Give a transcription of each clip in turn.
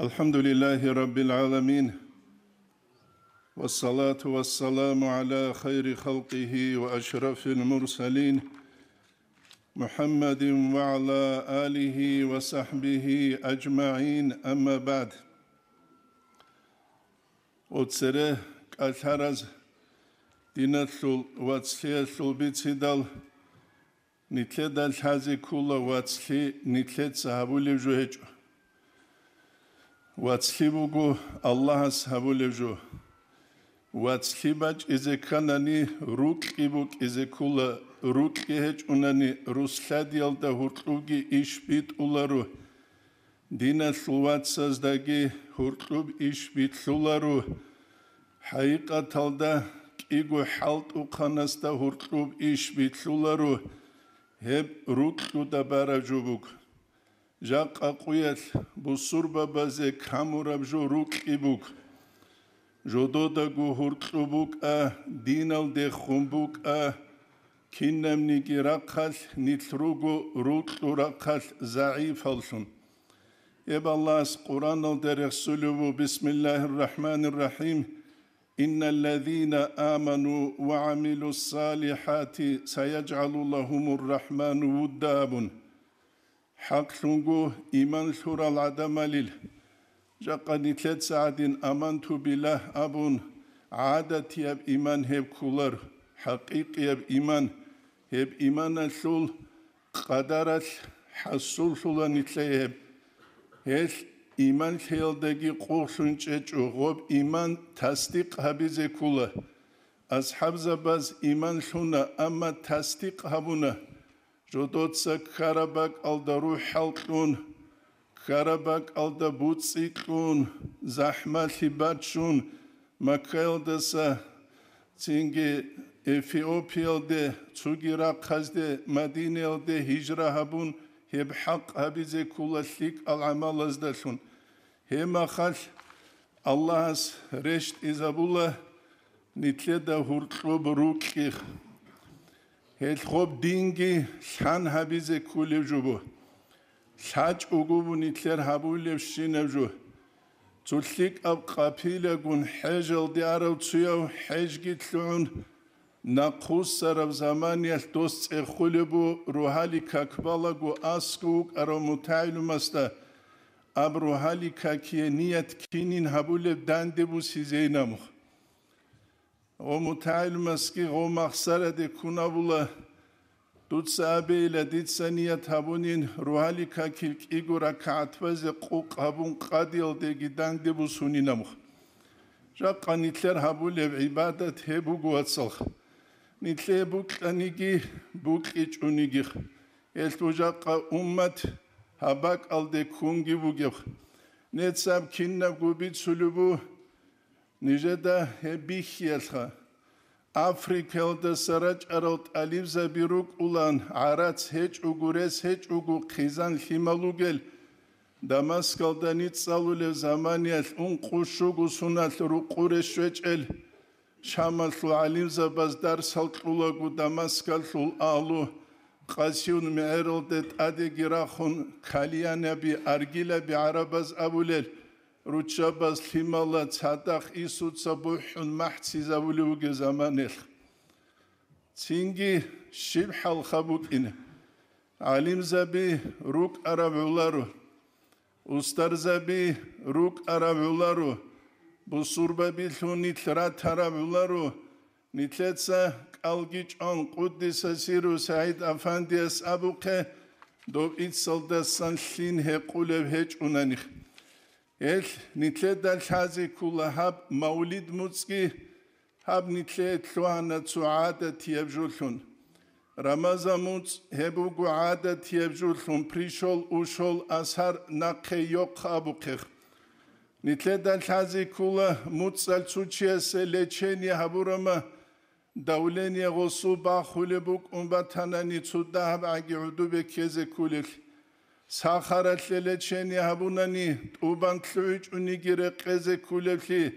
الحمد لله رب العالمين والصلاة والسلام على خير خلقه وأشرف المرسلين محمد وعلى آله وصحبه أجمعين أما بعد وتسره كالحرز دينثل واتسليثل بيتسدال نتلد الحازي كولا واتسلي نتلد صحابولي جوهج واتسليبوغو الله صحابولي جو واتسليباج إذا كانني روك إبوك إذا كولا روك إهج أنني رسلاديال دا هرطلوغي إش بيت أولارو دينثل واتسازداغي هرطلوب إش بيت لولارو حقيقة تالدا إيغو حالت وقانستا هرطلوب إش بيت لولارو هب روكلو دا بارا جوبوك جاق أقويت بصوربا بازي كاموراب جو روك إبوك جودو دا گو هرطلو بوك دينال دي خنبوك كينم نيجي راقال نتروغو روكلو راقال زعيف هلسون يب الله قرآن الدرسلو بسم الله الرحمن الرحيم إن الذين آمنوا وعملوا الصالحات سيجعل لهم الرحمن وداب حق لنغو إيمان ثورة العدم لل جاقني 3 ساعات آمنت بالله أبون عادة يب إيمان هب كولر حقيقي يب إيمان الثول قدرت حصول ثولا نتليهب هل إيمان خيالدگي قوخشون چچو غوب إيمان تصديق هبيزي كولا أصحاب زباز إيمان شونا أما تصديق هبونا جودوتسا كارباك ألدا روح حلقون كارباك ألدا بوتسيكون زحمة لباتشون مكايل دسا تينجي إثيوبيا دي تسوغيرا قزدي مدينة دي هجرة هبون هب حق هبيزي كولا شليك العمال ازدشون هما خال الله رشت إزابولا نتلدا هرطلو بروكيخ هل خوب دينجي شان هبيزي كولي جوبو شاج اوغوبو نتلر هبولي بشينة جو توليك أب قابيلة قون حاجل ديارو تسيو حاجي تلعون نقوص سرب زماني دوست اخولبو روحالي كاكبالغو اسكوك ارو متعلو مستا اب روحالي كاكيه نيت كينين هبولب داندبو سيزينامو و متعلو مسكي غو مخسره دي كونابولا دوت سابيلا ديت سنيت هبونين روحالي كاكيلك ايغو ركعتوز قوق هبون قاديل دي داندبو سونينامو جاقا نتلر هبولب عبادت هبو قواتسلخ نتلي بوك أنيجي بوك إيش أنيجي التوجاق أمة هباك ألدي كونجي بوجيخ نتساب كنا بوبيت سلوبو نجدا هبيخ يلخا أفريقيا دا سراج أروت أليف زبيروك أولان عرات هج أغوريس هج أغو خيزان خيمالوغل دمسكال دا نتسالو لزمانيال أنقوشوغو سنال رقورش وجل شامل عليم زباز درس هالطلوغو دمسكال آلو قاسيون معرل دت أدي جراخون كاليانا بي أرجيلا بي عرباز أبولل روتشاباز لمالا تصدق إيسود صبوحون محتسي زبولوغ زمانيل تينجي شبح الخبوك إنه عليم زبي روك أراب علارو أستر زبي روك أراب علارو بصوربا بيلو نتلرا ترابولارو نتلتسا قلقيج آن قدس سيرو سعيد أفانديس أبوكي دو إتصال دستان شلين هقولب هج أنانيخ إل نتلت الحازي كولا هاب مولد موتسكي هاب نتلت لوانا تعادة تيبجولون رمضان موتس هبوغو عادة تيبجولون بريشول وشول أسهر ناقي يوق أبوكيخ نتلد الحازي كولا موتسال تسوچيس لچيني هبورما دوليني غصو باخولبوك أمباتانا نتسودا هب عجي عدوبة كيزي كوليك ساخرت لچيني هبوناني توبان تلويج ونيجيري قيزي كوليكي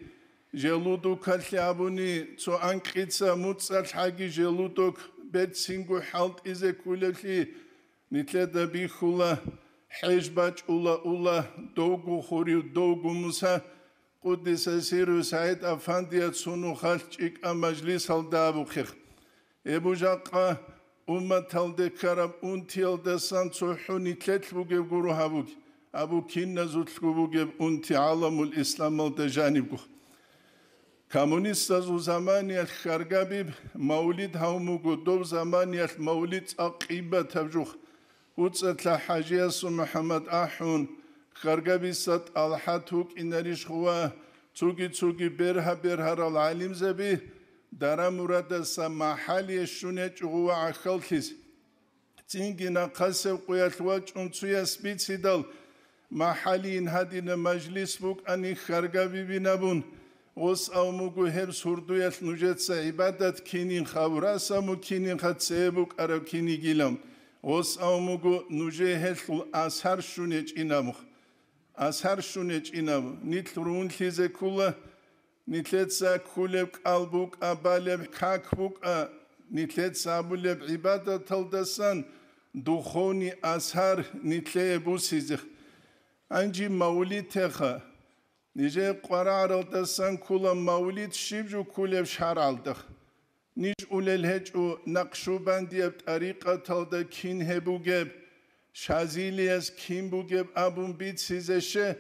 جلودو كالي هبوني تو أنكيتسا موتسال حاجي جلودوك بيت سينغو حالت إزي كوليكي نتلد بيخولا حجباج أولا دوغو خوريو دوغو موسى قدس سيرو سعيد أفاندية سونو خالشيك مجلس هالدابو خيخ إبو جاقا أمة هالدكارب أنتي هالدسان صحوني تلتبوغيب غورو هابوغ أبو كينا زوتلوغيب أنتي عالم الإسلام الدجانبوغ كامونيستا زو زماني الخارغابيب مولد هاوموغو دو زماني المولد أقيبة تبجوخ وصلت حاجة محمد أحون خارغابي سات الحاتوك إنريش خوا توغي برها العالم زبي دارا مراد سما حالي شونيت هو عخلتيس تينجي نقاسب قيات واج انتويا سبيتسيدال محالين هادين مجلس بوك أني خارغابي بنابون وس أوموغو هب سردويات نجتسا عبادت كينين خاوراسا مو كينين خاتسيبوك أرب كيني جيلام وس أوموغو نجي هل أسهر شونيت إناموخ أسهر شونيت إنامو نيتلرون تيزي كولا نيتلتسا كولب قلبوك أبالب كاكبوك نيتلتسا أبولب عبادة تلدسان دخوني أسهر نيتليبو سيزيخ أنجي مولي تخا نيجي قرار الدسان كولا مولد شيبجو كولب شهر الدخ نيج أوللهج نقشو بانديب طريقة تلدا كين هبوغيب شازيليس كين بوغيب أبون بيت سيزشه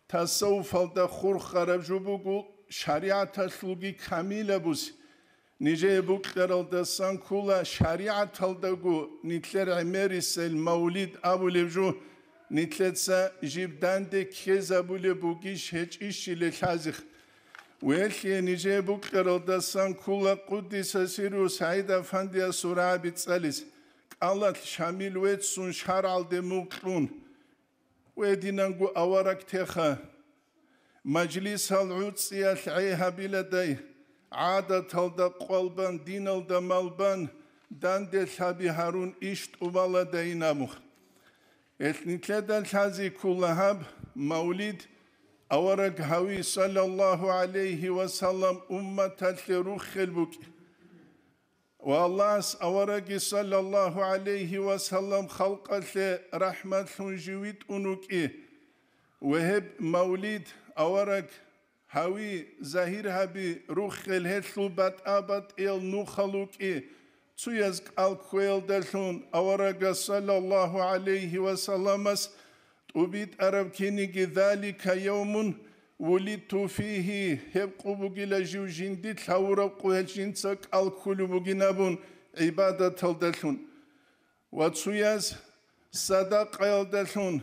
تصوف الدا خور خراب جو بوغو شريعة تلوغي كاميلة بوس نيجي بوغتر الدسان كولا شريعة تلداغو نيتلر عميريس المولد أبو لبجو نتلتسا جيبدان دي كيزا بولي بوغيش هج إشي للحازخ ويلي نيجي بوكرو داسان كولا قدس سيرو سعيد أفاندية سورة بيتساليس قالت شامل ويتسون شارع دي موكلون ويدينانغو أوارك تيخا مجلس العودسية العيها بلدي عادة تلدا قلبان دين الدا مالبان دان دي الحابي هارون إشت أبالا ديناموخ إثنيتلاد الحازي كلها مولد أورق هوي صلى الله عليه وسلم أمة الروخ البك والله أورق صلى الله عليه وسلم خلق رحمة جويت أنوك وهب مولد أورق هوي زهير هبي روخ الهتلو بات أبد نوخلوك تيزك الكويل دلون أورق صلى الله عليه وسلم تبيت أرب كينيجي ذلك يوم ولدت فيه هبقو بغيلا جوجين دي تلاورق وهجينسك الكل بغينابون عبادة الدلون وتيز صدق الدلون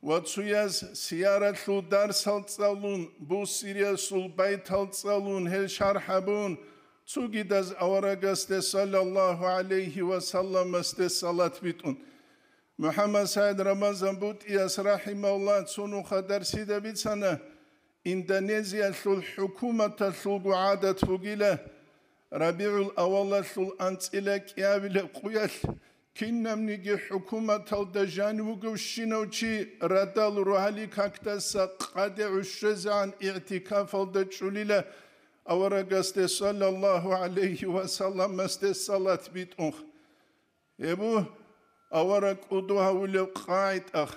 وتيز سيارة درس الدلون بو سيريس البيت الدلون هل شرحبون تجدز أورجست صلى الله عليه وسلم استصلاة بيتون محمد سعد رمضان بوت ياس رحمه الله تسونو خدر سيدا بيتسانا إندونيسيا الحكومة تلقوا عادة فوقيلة ربيع الأول أنتلك يابل قيل كنا منيجي حكومة الدجان وقوشينوشي ردال روحالي كاكتاس قادع الشزعان اعتكاف الدجوليلة أورجست صلى الله عليه وسلم استصلاة بيتون يبو أورق أدوها ولو قاعد أخ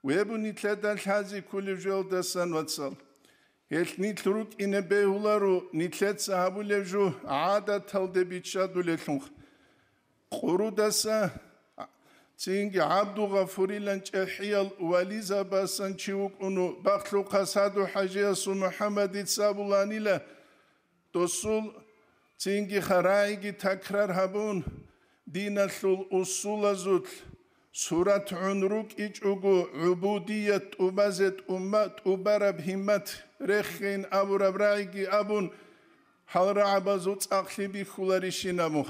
ويبو نتلاد الحازي كل جول دسان واتسال هيت نتلروك إن بيهولارو نتلاد صحابو لجو عادة تلد بيتشادو لتنخ قرو دسا تينجي عبدو غفوري لانش احيال واليزا باسان چيوك انو بخلو قصادو حاجياسو محمد اتسابولاني لا توصول تينجي خرائجي تكرار هبون دين الأصول زوت سورة عنروك إجوغو عبودية أبازت أمات أبارب همت رخين أبو ربراعيكي أبون حال رعب زوت أقلبي خلاريشي نموخ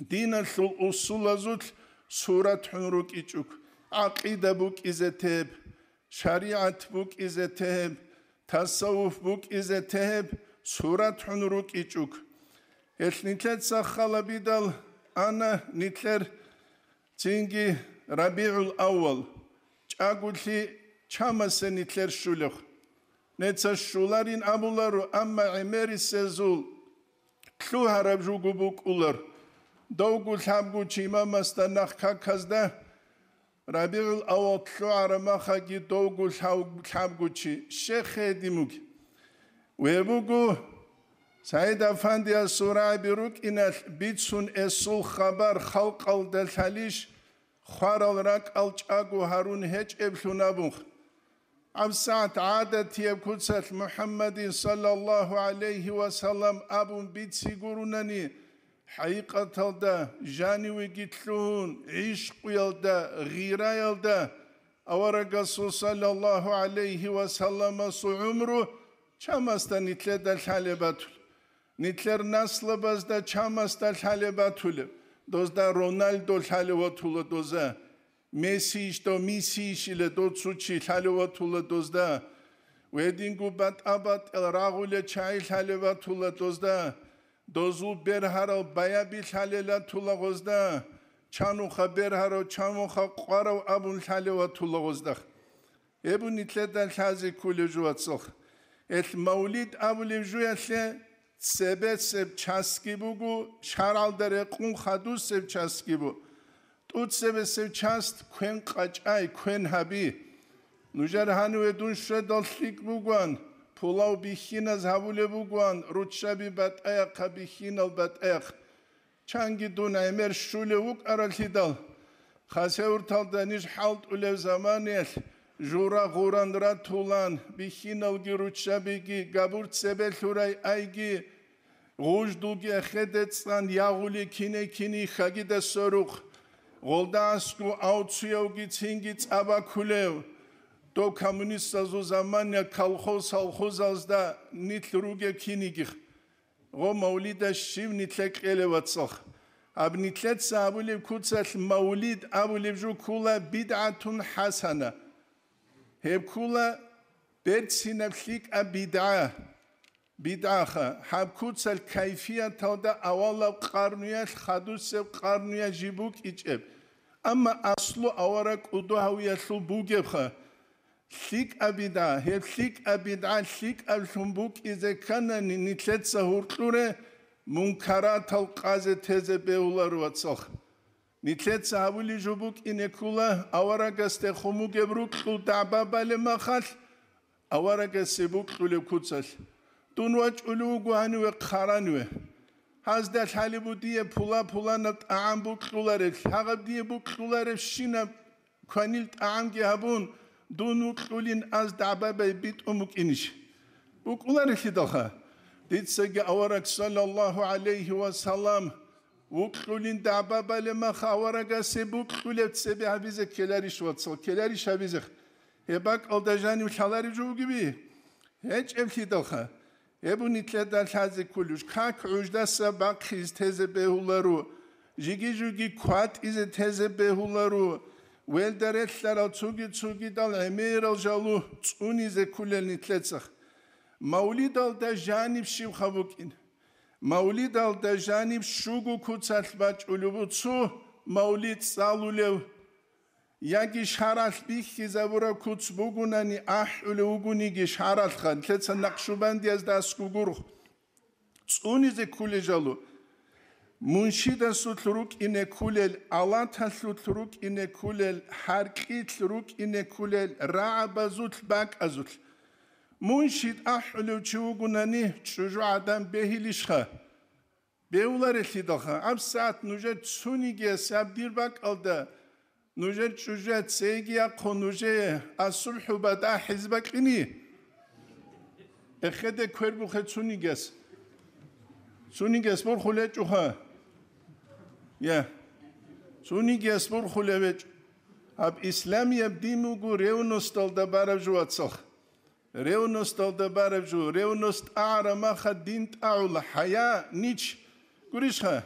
دين الأصول زوت سورة عنروك إجوغ عقيدة بوك إزتاب شريعة بوك إزتاب تصوف بوك إزتاب سورة عنروك إجوغ إثنيتلت سخالة بدال أنا نتلر تينجي ربيع الأول أقول لي شامس نتلر شلوخ نتسا شولارين أبولارو أما عميري سيزول كلو هرب جوغو بوك أولار دوغو تابغو چيما مستنخ كاكازده ربيع الأول عرما خاكي دوغو الحابقوشي الشيخ ديموك ويبوغو سعيد أفندي السورة بيروك إن بيتسون السول خبر خلق الدلتاليش خوار الراك الجاغو هارون هج ابلونا بوخ عم ساعة عادة يبكوتسة محمد صلى الله عليه وسلم أبو بيت سيقورونني حقيقة الدا جاني ويجتلون عشق يلدا غيرا يلدا أورقصو صلى الله عليه وسلم سو عمره چامستا نتلر دالحالباتول نتلر نسل بازدا چامستا الحالباتول دوزدا رونالدو الحالباتول دوزا ميسيش دو ميسيش إلى دو تسوچي الحالباتول دوزدا ويدينگو بات أبات الراغول چاي الحالباتول دوزدا دوزو برهارو بايابي الحالباتول غزدا چانو خبرهارو چانو خقارو أبو الحالباتول غزدا ابو نتلر دالحازي كل جواتسوخ المولد أول جوية سبت سب چسکی بگو شرال داره قون خدو سب چسکی بو توت سب چست کن قچای کن هبی نوجر هنو دون شدال خیک بگوان پولاو بیخین از هوله بگوان روچشبی بد ایق بیخین بد ایق چنگی دون امر شوله وک ارال هیدال خاسه ورتال دانیش حالت اولو زمانیل جورا غوران را طولان بیخینالگی روچشبیگی گابورت سبل هورای ایگی غوجدوگی خدتستان یاغولی کینی خاگی ده سروخ غولده اسکو آوتسویوگی تینگی تابا کولو دو کمونیست ازو زمان یا کالخوز ازده نیتل روگی کینیگیخ غو مولیده شیو نیتلک ایلی واتساخ اب نیتلت سابولیب کودسل مولید ابولیب جو کولا بدعتون حسنه هب كولا برتسينا فيك بدعة هب كوتس الكيفية تودا أولا قرنية خدوس قرنية جيبوك إجاب أما أصله أورك أدوها ويسلو بوجبخا فيك أبدعة هب فيك أبدعة فيك ألفنبوك إذا كان نتلت سهورتلورة منكرات القازة تزه بهولار واتسخ نتلت سهولي جبوك إنكولا أورك استخمو جبروك دعبا بالما خال أورك سبوك لكوتسل دون وجه ألوغو هنو قرانو هازدا الحالبو دي بولا نت أعام بوك لولارك هغب دي بوك لولارك شينا كوانيلت أعام جهبون دون وكلين أز دعبا بيت أمك إنش بوك لولارك لدخا ديت سجى أورك صلى الله عليه وسلم وكلين دعبا بالما خاورك سبوك لولت سبي هبيزك كلاريش واتسل كلاريش هبيزك هباك ألدجاني وشالاري جو جبي هيج أبكي دخا ابو نتلت الحازي كلش كاك عجدا سباق خيز تزه بهولارو جيجي كوات إذا تزه بهولارو ويلدرت لرا تسوغي دال امير الجالو تسوني زي كل نتلتسخ مولد الدا جانب شيو خبوكين مولد الدا جانب شوغو كوتسال باج أولوبوتسو مولد سالو لو ياجي شارال بيخي زابورا كوتس بوغوناني أولوغوني جي شارال خان تلتسا نقشوباندي از داسكو غروخ تسوني زي كل جالو منشيدا سوتلروك إنه كولل ألاتا سوتلروك إنه كولل حركي تلروك إنه كولل رعب زوتل باك أزوتل منشيد أحلو تشوغوناني تشوجو عدم بهيليشخا بهولار الهدخا أب ساعت نوجد تسوني جيس أب دير باك ألدا نوجد تشوجد سيجي أقو نوجد الصلح بدا حزبك إني اخده كوربو خد سوني جيس سوني جيس بور خلت جوها يا سوني جيس بور خلت أب إسلام يبدي مغو ريو نستال دبارب جو أتصخ ريو نستال دبارب جو ريو نست أعرما خد دين تعول حياة نيش قريشها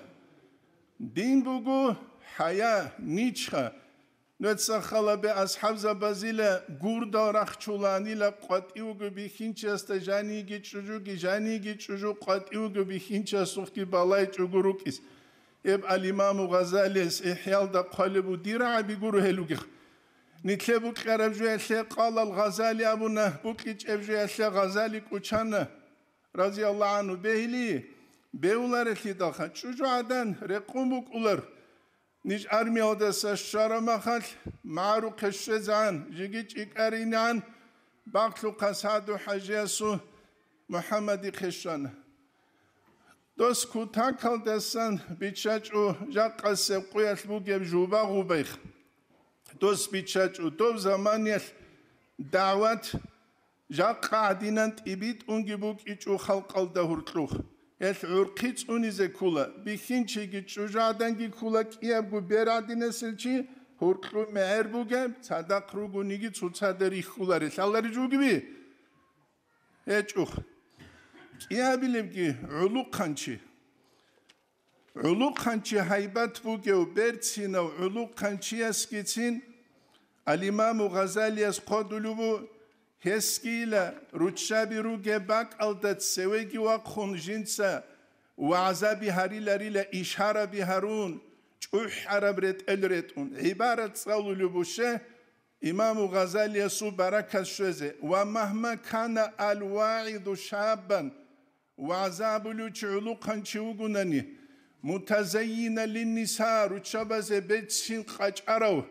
دين بغو حياة نيشها نتسخلا بأصحاب زبازيلا غوردا رخچولاني لا قطيوغو بيخينچست جانيگي چوجو قطيوغو بيخينچستوخي بالاي چوغوروكيس اب الامام غزالي احيال دا قلبو ديرا بيغورو هلوغي نتلبو قربجو قال الغزالي ابونا بوكيچ ابجو غزالي كوچانا رضي الله عنه بهلي بيولار خيداخا چوجو عدن رقوموك اولر نيج أرمي دسا الشرمخل معروق الشزعان جيجيج إكارينان باقلو قصادو حجيسو محمد خشان دوس كوتاكل دسان بيتشاجو جاق السبقوية البوغيب جوبا غوبيخ دوس بيتشاجو دوب زمانية دعوات جاق قاعدينانت إبيت أنجبوك إيجو خلق الدهورتلوخ العرقيت أنيزي كولا بيخينشي جيتشو جادنجي كولا كيابو بيرادين سلشي هورتلو مهربوغيب صدق روغو نيجي تصادري كولاري سالاري جوغبي إيجوخ كيابيلبكي علوق خانشي هايبات بوغيو بيرتسينو علوق خانشي اسكيتين الإمام غزالي اسقودلوبو هسكيلا روتشابي روغيباك ألدت سويجي وقخون جنسا وعذابي هاريلا ريلا إشارة بهارون جوح عربرت الرتون عبارة صلو لبوشه إمام غزالي يسو بركة شوزي ومهما كان الواعظ شابا وعذاب لچعلوقا چوغناني متزين للنساء روتشابز بيتسين قاچارو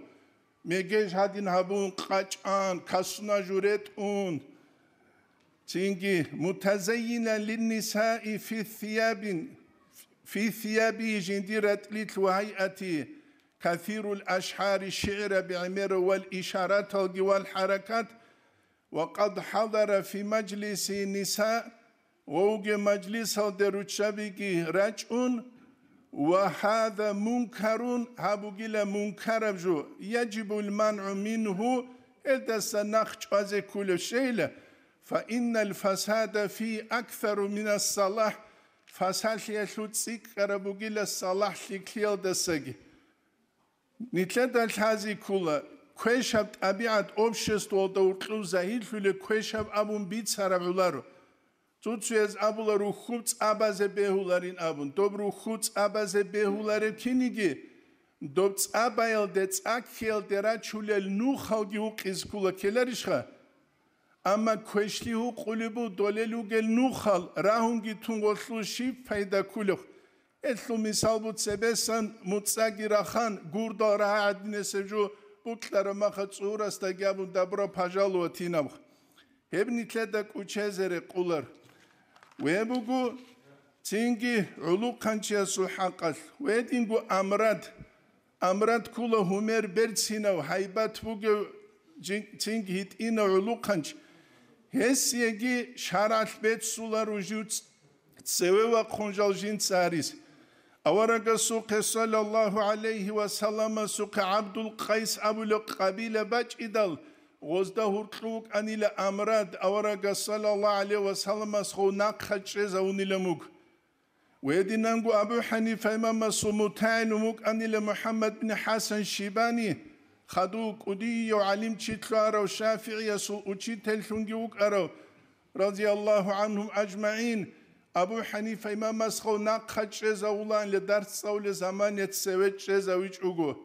ميجيج هادين هابون قاچان كاسونا جوريتون تينجي متزين للنساء في ثياب جنديرة لتوهيئة كثير الأشعار الشعر بعمر والإشارات والحركات وقد حضر في مجلس نساء ووجه مجلس الدروتشابيكي رجل وهذا منكر هابوغيلا منكر جو يجب المنع منه إذا سنخش از كل شيء فإن الفساد فيه أكثر من الصلاح فساد يشوتسيك هابوغيلا الصلاح لكيل دساجي نتلد الحازي كولا كويشاب طبيعة общество دورقلو زهيل فيلي كويشاب أبون بيت ساربولارو توتسويز أبولارو خوبت أبازي بيهولارين أبون دوبرو خوبت أبازي بيهولارين كينيجي دوبت أبايل ديت أكيل درا چولل نوخال جيوقيز كولا كيلاريشخا أما كويشلي هو قوليبو دوللو جل نوخال راهونجي تونغوشلو شيب فايدا كولوخ اتلو مثال بود سبسان متساقی راخان گورداره عدین سجو بوکلار مخد صور است گابون دبرا پجالو تینام هب نیتلدک اوچهزر قولر و هبوگو تینگی علو قنچیا سوحاقل و هدینگو امراد کولا همر برسینا و حیبت بوگو تینگی هیت اینا علو قنچ هسیگی شرعت بیت سولار و جوت سوه و خونجال جین ساریس أورق سوق صلى الله عليه وسلم سوق عبد القيس أبو القبيلة باج إدل غزده هرقلوك أني لأمراد أورق صلى الله عليه وسلم سخو ناقخد شزوني لموك ويدنانقو أبو حنيفة إمام سمتعين موك أني لمحمد بن حسن شيباني خدوك أدي وعلم تشتلو وشافعي يسو أتشتل شنجوك أرو رضي الله عنهم أجمعين أبو حنيفة إمام مسخو ناقخد شزاولان لدرس صول زمان يتسويت شزاويج أغو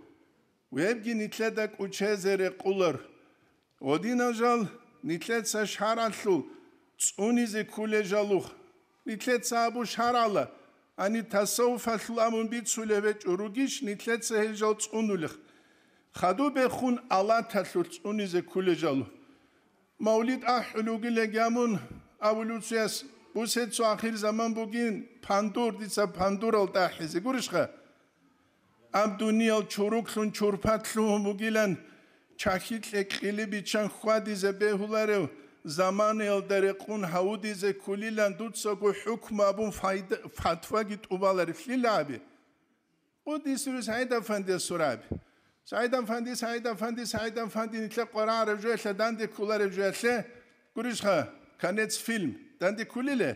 ويبقي نتلدك أچهزر قولر ودينا جال نتلد سشهر عطلو تسوني زي كولي جالوخ نتلد سابو شهر علا أني تصوف عطلو أمون بيت سوليويج أروغيش نتلد سهل جال تسونو لخ خدو بخون الله تطلو تسوني زي كولي جالو مولد أحلوغي لگامون أولو سياس بوسيت سو آخر زمان بوگين پاندور ديسا پاندور الداحيزي گورشخه ام دنيا چوروكلون چورپاتلون بوگيلن چاكيت لكيلي بيچان خواديزه بهولارو زمان الدرقون هاوديزه كوليلن دوتسا گو حكم ابون فتوى گيت اوبالاري فليلابي او ديسروس هيدا فاندي سورابي سعيدا فاندي نتلا قرار رجوه داندي كولار رجوه گورشخه كانت فيلم داندي كوليله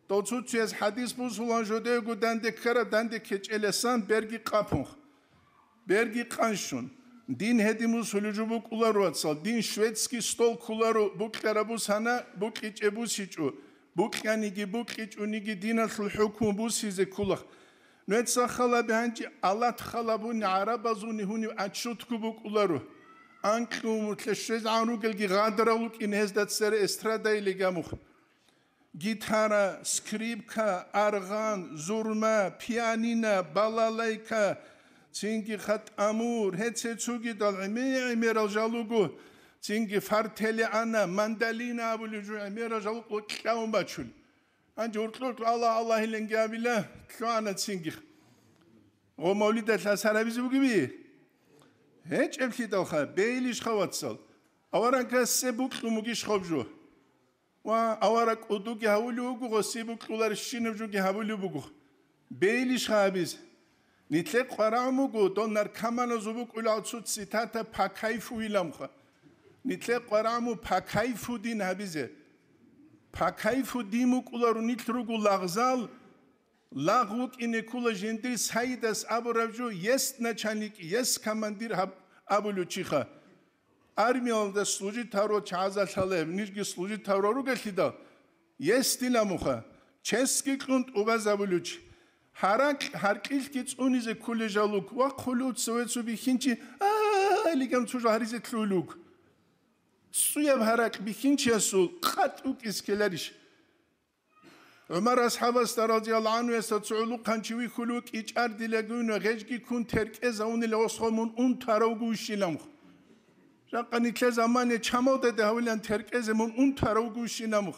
توتسوتسيز حديث بوسولان جودي گو داندي كرا داندي كيچلسان برگي قاپونخ برگي قانشون دين هديمو سولوجوبو كولارو اتسال دين شويتسكي ستول كولارو بوكلارابو سانا بوكيچبو سيچو بوكيانيگي بوكيچونيگي دينات الحكم بوسيزي كولخ نوتسا خلا بهانجي الله خلابون عربازوني هوني اتشوتكو بوكولارو انكلو متلشز عنوگلگي غادرالوك ان هزدات سر استرادا يلگاموخ گیتارا، سکریپکا، ارغان، زورما، پیانینا، بالالیکا цинги хат амур хецецуги дал имера жалугу цинги фартели ана мандалина абулужу имера жалугу клаумбачул анжи уртлут алла хиленгабила тлуана цинги о мавлида сарабиз бугиби هیچ افتی داخل بیلیش خواد سال. آوارن که سبک لومگیش خوب جو. و آوارک ادو که هولی بگو سبک لولارش شینم جو که هولی بگو. بیلیش خابیز. نیتلق قرامو گو دون نرکمان زبک اولادسود سیتات پاکایفو ایلام خو. نیتلق قرامو پاکایفو دین هبیزه. پاکایفو دیمو کولارو نیتلو گو لغزال. لاغوک اینه کولا جندی سایدس ابرافجو یست نچانیک یست کماندیر ابولو چیخا армиял да служит таро чаза шалев нижги служит таро ру гелида естила муха чески клунт убазабулуч харкилки цунизе кулежалук ва кулут светсу бихинчи лигам цужа харизе тлулук суяб харак бихинчи асу қатук искелериш عمر أصحاب رضي الله عنه يستطيعوا كانشوي خلوك إجار دلقون وغجي كون ترك أزون الأصخمون تروجوش لامخ. جاكني كل زمان يشمعوا ده هولان ترك أزمون تروجوش لامخ.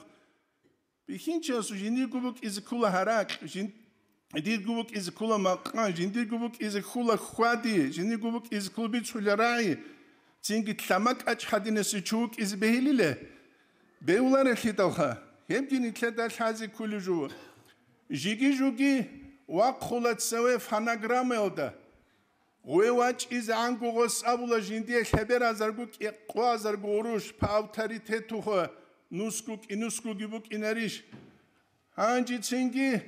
بيخين شاسو جندي قبوك إذا كلا هراك جندي قبوك إذا كلا مكان جندي قبوك إذا كلا خوادي جندي قبوك إذا كلا بيتشول راعي تيجي تلامك أشهدين سيشوك إذا بهليله بيولار الخطوها يمكن تلاتة حازي كل جو جيجي وقلت سوي فناغرام يودا ويواج إذا عنكو غص أبولا جندي خبر أزرقوك إقوى أزرقوروش بأوتاريتيتوه نوسكوك يبوك إناريش هانجي تسنجي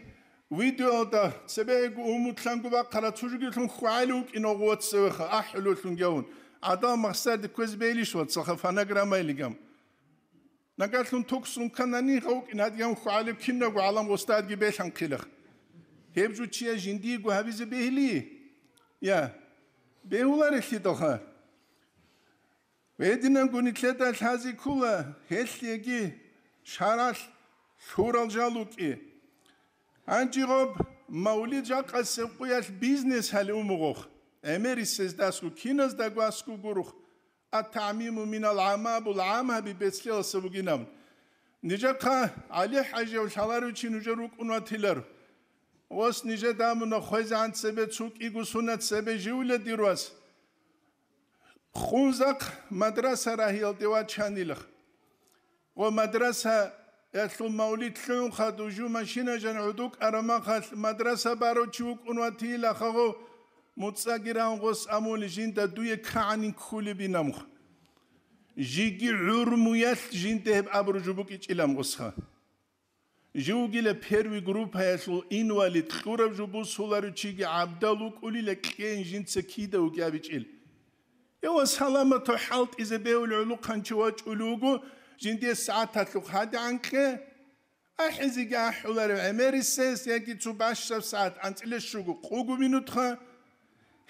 فيديو دا سبيعيقو أموتلانكو باقرا تشوجيتون خوالوك إنو غوات سويخا أحلوتون جاون عدا مقصد كوز بيليش واتسخا فناغرام يلقام نقولون توكسون كناني غوك إن هذا يوم خوالب كنا وعلم وستاد جبيش عنقلق هبجو تشيا جندي وهابيز بهلي يا بهولار الخيطها ويدنا نقول ثلاثة الحازي كلها هالشيء شارع شورال جالوكي عندي غب مولد جاك السبقية البيزنس هالأمور أمريكا داسكو كيناس داغواسكو غروخ التعميم من العامة والعامة ببسلة السبقينام نجاكا علي حاجة والحلارو تشي نجاروك أنواتيلر واس نجا دامنا خوز عند سبب سوق إيجو سنة سبب جولة ديرواس خونزق مدرسة راهيل ديوات شانيلخ ومدرسة يتلو مولد لون خدو جو ماشينا جن عدوك أرما مدرسة بارو تشوك أنواتيلا خو متساقران غص أمول جندا دوية كعني كولي بينامخ جيجي عرمويات جنده أبرجوبك إلام غصها جوجي لبيروي جروب هيسلو إنوالي تخورب جبو سولارو تشيجي عبدالوك أولي لكين جند سكيدا وجابيج إل يو سلامة حالت إذا بيو العلوق هنشواج أولوغو جندي الساعات تطلق هادي عنك أحزي جا حولار أمريسيس يجي تباشر ساعات أنت إلى الشوغو قوغو بينوتخا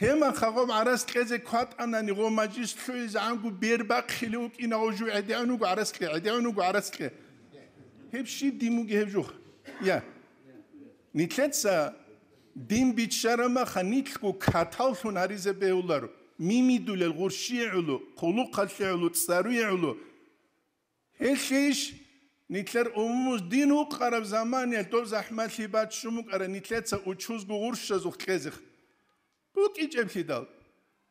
هما خاغم عرس كذا كات أنا نيغو ماجيس تلويز عنكو بيرباق خلوك إنا وجو عديانوغو عرس لي عديانوغو عرس لي هبشي ديموغي هبجوخ يا نتلتسا ديم بيتشارما خانيتلكو كاتالفون عريزة بيولارو ميمي دول الغرشي علو قلو قلشي علو تساروي علو هالشيش نتلر أموز دينو قرب زمان يلتو زحمات لي بات شموك أرى نتلتسا وچوزغو غرشة زوخ كيزخ بوك إيجاب لدال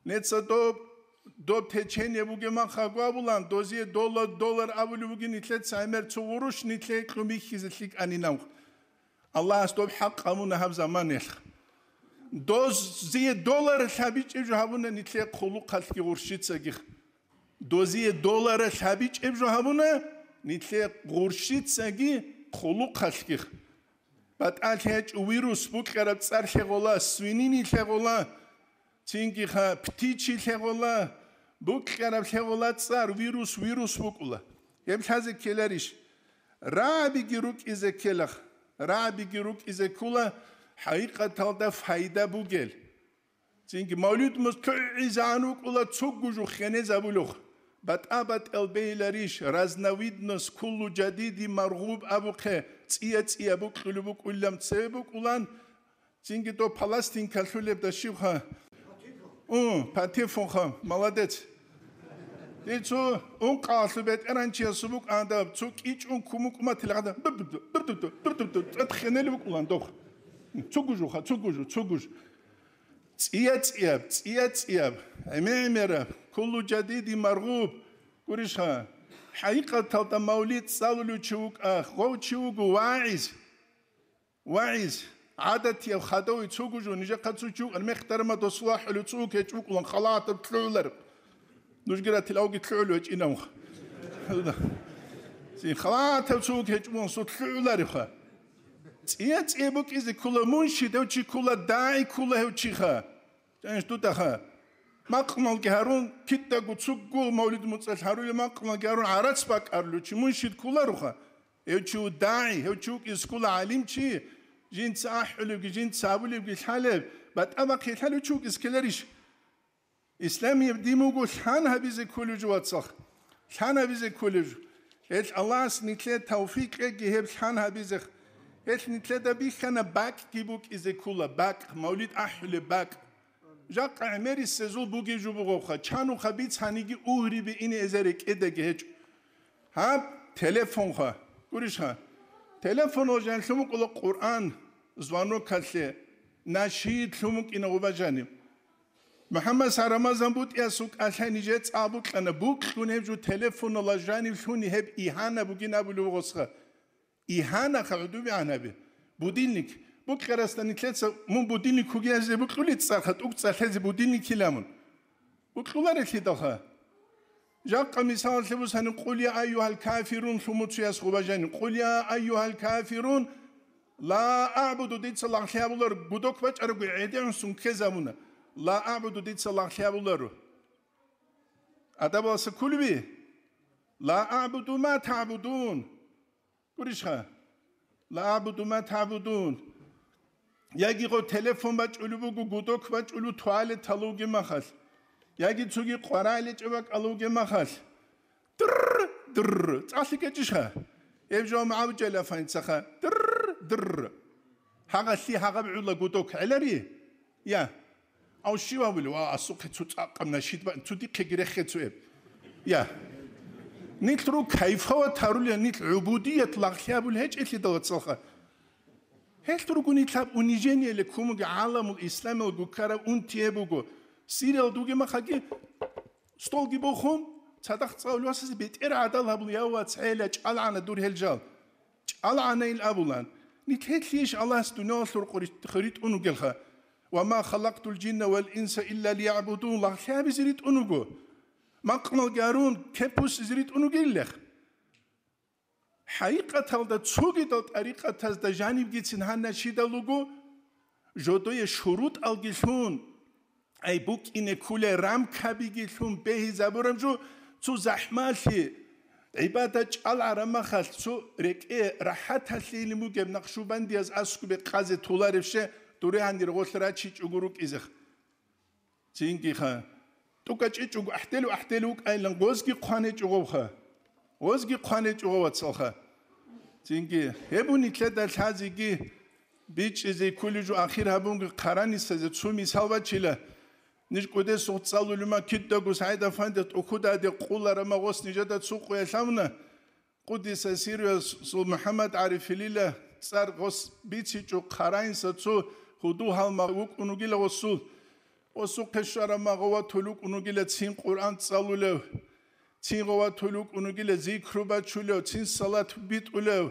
نتسا دوب تيچيني بوغي من خاقوا بولان دوزي دولار أولي بوغي نتلت سايمر تغروش نتلت لوميك يزتلك أني نوخ الله استوب حق أمونا هب زمان يلخ دوزي دولار الحبيج إبجو هبونا نتلت خلوق خلقي غرشيت ساقيخ دوزي دولار الحبيج إبجو هبونا نتلت غرشيت ساقي خلوق خلقيخ بعد هيج ويروس بوك قرب تسار شغولا سوينيني شغولا تينكي خا بتيتشي شغولا بوك قرب شغولا تسار ويروس بوكولا يمش هذا كيلاريش رابي جروك إذا كيلخ رابي جروك إذا كولا حقيقة تلدا فايدة بوجل تينكي مولود مستعزانوك ولا تسوقجو خنز أبولوخ بات البيلاريش رازنويدنس كله جديد مرغوب أبوكه تيا بوك قلبوك ولم تسيبوك ولان تينكي تو فلسطين كالفوليب دشيوها Патефон хам, молодец. Ты цо, он каслубет, эранчия субук анда, цо кич он кумук матилада. Атхенели букуландох. Цугужуха, цугуж. tsiab. Эмемера, كل جديد مرغوب. كوريشها. حقيقة تلتا مولد صالو تشوك غو تشوك واعز. عادت يا خدوي تشوكو نجا قد تشوك المخترمة تصلاح لو تشوك يتشوك لان خلاط تلولر. نجرا تلاوغي تلولو يجينا سي خلاط تشوك يتشوك صوت تلولر خا. tsiabuk إذا كل منشد أو شي كل داعي كل هو شيخا. جانش توتها. ما قلنا الجهرون كده قصقول مولد متصل هارون ما قلنا الجهرون عرس باك أرلو شي منشد كله روخا يوتشو داعي يوتشو إسكول عالم شي جين ساحلو جين سابولي بجحلب بات أبقى يحلو شو إسكالريش إسلامي يبدي موجود حنا بيز كل جوات صح حنا بيز كل جو إيش الله سنتلي توفيق جهب حنا بيز إيش نتلي دبي خنا باك جيبوك إذا كله باك مولد أحلى باك جاك عمري السزول بوجي جوبوخا كانوا خبيت هنيجي أوري بإني إزارك إده جهج ها تلفون خا كوريشها تلفون وجان ثمك القرآن زوانو كله نشيد ثمك إنه وبجاني محمد سرمازن بود يسوق عشان جت أبوك أنا بوك خونه جو تلفون الله جاني خوني هب إهانة بوجي نبلو غصخا إهانة خدو بعنابه بودينك بوك خرستاني تلاتة من بوديني كوجي هذي بوك خليت صارخت أقصى هذي بوديني كلامون بوك خلارة كده جاء قميصان ثبوس هنقول يا أيها الكافرون ثم تياس خبجان قل يا أيها الكافرون لا أعبد ديت صلاح خيابولر بدوك بج أرجع عيدين سون كزامونا لا أعبد ديت صلاح خيابولر أدب سكول بي لا أعبد ما تعبدون بريشها لا أعبد ما تعبدون يجي قو تلفون بج ألو بقو بدوك بج ألو توالت تلوجي مخال يجي تسوي قرالة جبك ألوجي مخال در تعرف كيشها يبجوا معه جل فين سخا در حاجة شيء حاجة بعلا بدوك علري يا أو شيء وابلوا أسوق تتأقم نشيد بقى تودي كجريخ تسوي يا نترو كيف هو تارولي نت عبودية لغياب الهج اللي دوت صخا هل ترو نتلاب ونيجيني لكم عالم الإسلام والجكرة أنتيبوجو سيريال دوجي ما خاجي ستولجي بخون صدق تصاولوا أساس بيت إرعاد الله باليوات عيلة على دور هالجال على الأبولان نتهت ليش الله استنال خريط أنوجلها وما خلقت الجن والإنس إلا ليعبدون الله خاب زريت أنوجو ما قلنا الجارون كبوس زريت أنوجلخ حقيقة هذا تسوقي ده طريقة هذا جانب جيتين هنا شيدا لوجو جودوي شروط الجيشون أي بوك إن كل رام كابيجيلهم به زبورم جو تو زحماتي عبادة على رمخال تو رك راحت هاللي ممكن نقشو بندي از أسكو بقازة طولارفشة دوري عندي رغول راتشي تجوروك إزخ تينكي خا توكاتش تجو أحتلوك أي لنغوزكي قانة جوخا غوزكي قانة جوات صخا تينكي هبوني كذا الحازيكي بيتش زي كل جو آخر هبون قراني سزت سومي سالباتشيلا نيج كده صوت صالو لما كده جوز هيدا فندت أكودا دي قولة رما غوص نجدا تسوق ويشامنا قدس سيريوس سو محمد عارف ليلة صار غوص بيتشي جو قراني ستسو خدو هالمغوك ونجيلا وصول وسوق الشارع ما غوا تلوك ونجيلا تين قرآن تصالو له تين غوا تلوك ونجيلا ذكر باتشولو تين صلاة بيت ولو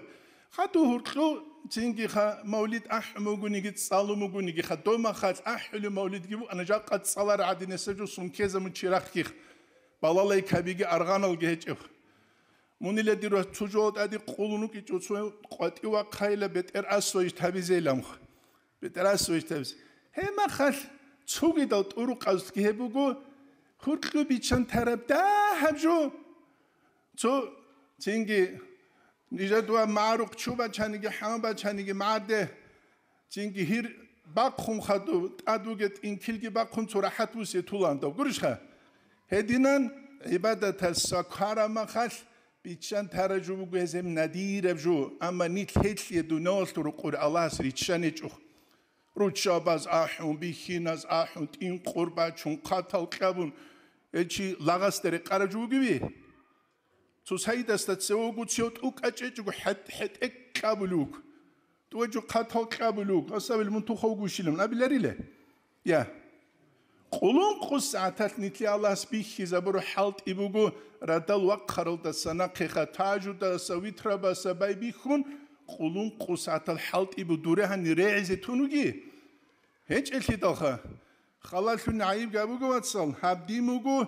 خدو هرقلو تينجي خا مولد أحمد جيت صالو مجوني خا دوما خات أحلى مولد جيبو أنا جا قد صلار عادي نسجو سونكيزا من شراخ كيخ بالله يكابيجي أرغان الجهج مني لدي روح تجود أدي قولونو كي تجود قاتي وقايلة بتر أسويش تبيزي لامخ بتر أسويش تبيز هما خال تسوقي دوت أروق أزت كهبوجو خرقو بيتشان تراب ده هبجو تو تينجي نجدوا معروق شوبا چانيجي حامبا چانيجي معده چينجي هير باقهم خدو ادوجت انكيلجي باقهم صراحت وسي تولاندو غرشخه هدينان عبادة السكارة ما خال بيتشان ترجو بجزم ندير بجو اما نيت هيتلي دونال ترقور الله سريتشان يجو რუჩაბას აჰუნ ბიხინას აჰუნ ტინ ყურბაჩუნ ყათალ ყაბუნ ეჩი ლაღასტერე ყარაჯუგივი თუ საიდასტა ცეოგუციოთ უკაჭეჭუ ჰეტ ყაბულუგ ტუეჯუ ყათალ ყაბულუგ ასაბილ მუნ თუ ხოგუშილემ ნაბილერილე ია ყულუნ ყუსათალ ნიტლი ალას ბიხი ზაბრო ჰალტ იბუგუ რადალ ვაყხარლდა სანაყიხა თაჯუდა სავითრაბა საბაი ბიხუნ قولون قصات الحلط إبو دورها نرعز تونوجي هيج الهداخة خلاص النعيب جابو جواتسال هبدي موجو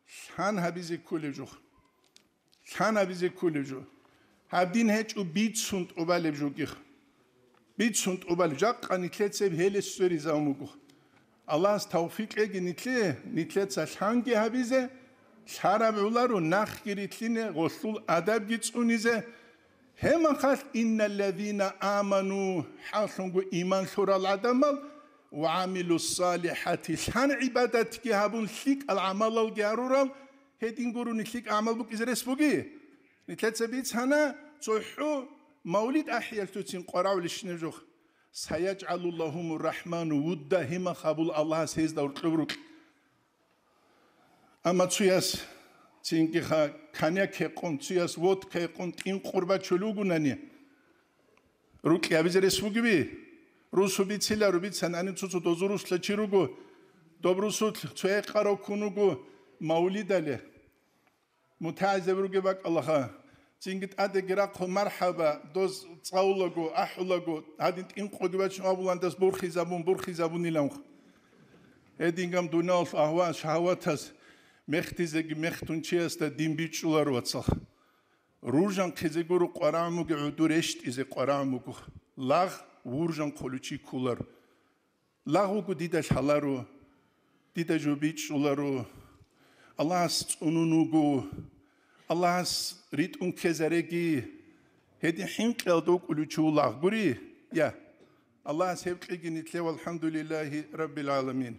شان هبيز كولجو شان هبيز كولجو هبدين هيج وبيت سنت أبالب جوجيخ بيت سنت أبالب جاك نتلت سب هيل السوري زاموجو الله استوفيق إجي نتلت سالحانجي هبيزه شارب ولارو نخ جريتلينه غسول أدب جتسونيزه هم خاص إن الذين آمنوا حصلوا إيمان سورة العدمال وعملوا الصالحات شان عبادتك هابون شيك العمل الجارورال هدين قرون شيك عمل بك إزرس بوجي نتلت سبيت هنا صحو مولد أحيال توتين قراء لشنجوخ سيجعل اللهم الرحمن ودا هم خابول الله سيز دور قبرك أما تسوياس تينكي خا كانيا كيقون تسياس وود كيقون تين قربا تشلوغونانيا روكي أبيزرس فوقبي روسو بيتسيلا روبيتسان أني تسوتو دوزوروس لتشيروغو دوبروسوت تسوي قارو كونوغو موليدالي متعزب روكي باك الله خا تينكت أدي قراق مرحبا دوز تصاولغو أحولغو هادين تين قربا تشنوابولان داس بورخي زابون نيلانخ هدينغام دونالف أهوان شهواتاس مختزق مختون چیست دین بیچولار واتسال روزان خزگورو قرامو گعدورشت از قرامو گو لاغ ورزان خلوچی کولار لاغو گو دیدش حالارو دیدجو بیچولارو الله است اونو گو الله است ریت اون کزرگی هدی حین قلدو کلوچو لاغ گوری یا الله است هبقی نتله والحمد لله رب العالمين